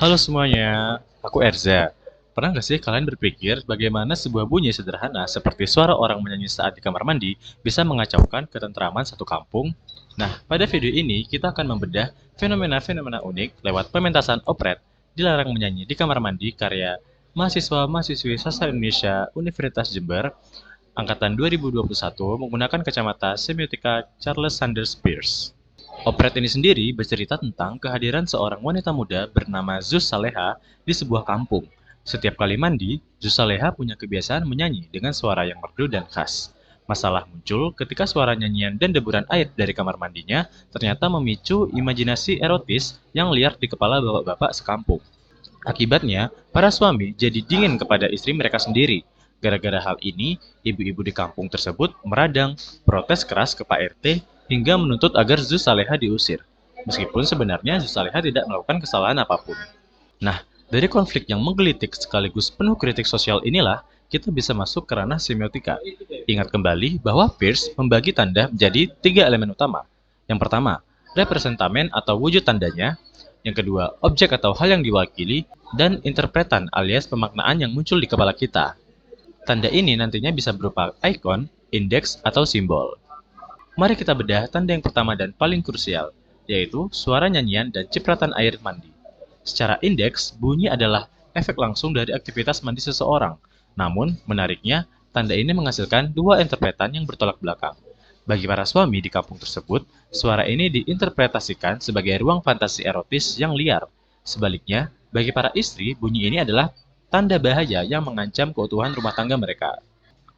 Halo semuanya, aku Erza. Pernah nggak sih kalian berpikir bagaimana sebuah bunyi sederhana seperti suara orang menyanyi saat di kamar mandi bisa mengacaukan ketentraman satu kampung? Nah, pada video ini kita akan membedah fenomena-fenomena unik lewat pementasan operet Dilarang Menyanyi di Kamar Mandi karya mahasiswa-mahasiswi sastra Indonesia Universitas Jember angkatan 2021 menggunakan kacamata semiotika Charles Sanders Peirce. Operet ini sendiri bercerita tentang kehadiran seorang wanita muda bernama Zuz Saleha di sebuah kampung. Setiap kali mandi, Zuz Saleha punya kebiasaan menyanyi dengan suara yang merdu dan khas. Masalah muncul ketika suara nyanyian dan deburan air dari kamar mandinya ternyata memicu imajinasi erotis yang liar di kepala bapak-bapak sekampung. Akibatnya, para suami jadi dingin kepada istri mereka sendiri. Gara-gara hal ini, ibu-ibu di kampung tersebut meradang, protes keras ke Pak RT, hingga menuntut agar Zuz Saleha diusir. Meskipun sebenarnya Zuz Saleha tidak melakukan kesalahan apapun. Nah, dari konflik yang menggelitik sekaligus penuh kritik sosial inilah, kita bisa masuk ke ranah semiotika. Ingat kembali bahwa Peirce membagi tanda menjadi 3 elemen utama. Yang pertama, representamen atau wujud tandanya. Yang kedua, objek atau hal yang diwakili, dan interpretan alias pemaknaan yang muncul di kepala kita. Tanda ini nantinya bisa berupa ikon, indeks, atau simbol. Mari kita bedah tanda yang pertama dan paling krusial, yaitu suara nyanyian dan cipratan air mandi. Secara indeks, bunyi adalah efek langsung dari aktivitas mandi seseorang. Namun, menariknya, tanda ini menghasilkan dua interpretan yang bertolak belakang. Bagi para suami di kampung tersebut, suara ini diinterpretasikan sebagai ruang fantasi erotis yang liar. Sebaliknya, bagi para istri, bunyi ini adalah tanda bahaya yang mengancam keutuhan rumah tangga mereka.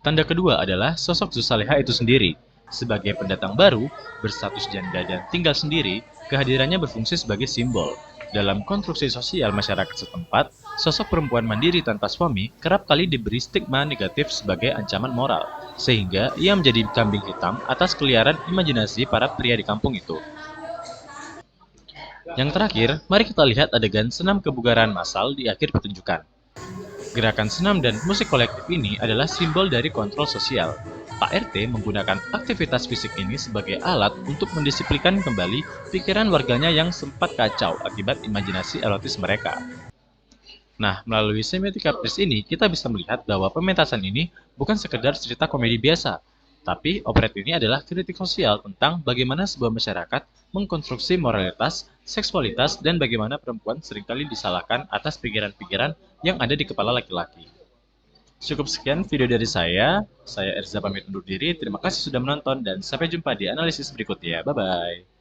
Tanda kedua adalah sosok Zuz Saleha itu sendiri. Sebagai pendatang baru, berstatus janda dan tinggal sendiri, kehadirannya berfungsi sebagai simbol. Dalam konstruksi sosial masyarakat setempat, sosok perempuan mandiri tanpa suami kerap kali diberi stigma negatif sebagai ancaman moral, sehingga ia menjadi kambing hitam atas keliaran imajinasi para pria di kampung itu. Yang terakhir, mari kita lihat adegan senam kebugaran massal di akhir pertunjukan. Gerakan senam dan musik kolektif ini adalah simbol dari kontrol sosial. Pak RT menggunakan aktivitas fisik ini sebagai alat untuk mendisiplinkan kembali pikiran warganya yang sempat kacau akibat imajinasi erotis mereka. Nah, melalui semiotika Peirce ini, kita bisa melihat bahwa pementasan ini bukan sekedar cerita komedi biasa, tapi operet ini adalah kritik sosial tentang bagaimana sebuah masyarakat mengkonstruksi moralitas, seksualitas, dan bagaimana perempuan seringkali disalahkan atas pikiran-pikiran yang ada di kepala laki-laki. Cukup sekian video dari saya Erza pamit undur diri, terima kasih sudah menonton, dan sampai jumpa di analisis berikutnya. Bye-bye.